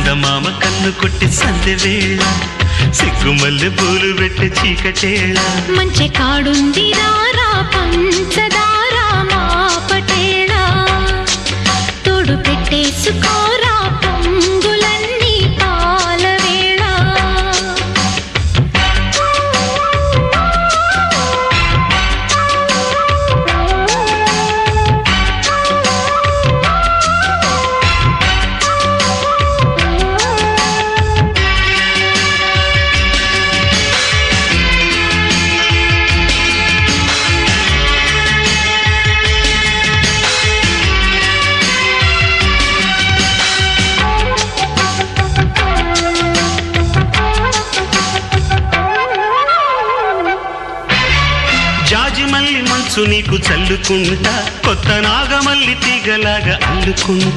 చందమామ కన్ను కొట్టి సందె వేళ సిగ్గుమల్లె పూలు పెట్టి చీకటేళ మంచి కాడుంది రారా పంచదారా మా పటేళ తోడు పెట్టేసుకోరా పొంగులన్నీ పాల వేళ జాజిమల్లి మంచు నీకు చల్లుకుంటా కొత్త నాగమల్లి తీగలాగా అల్లుకుంటా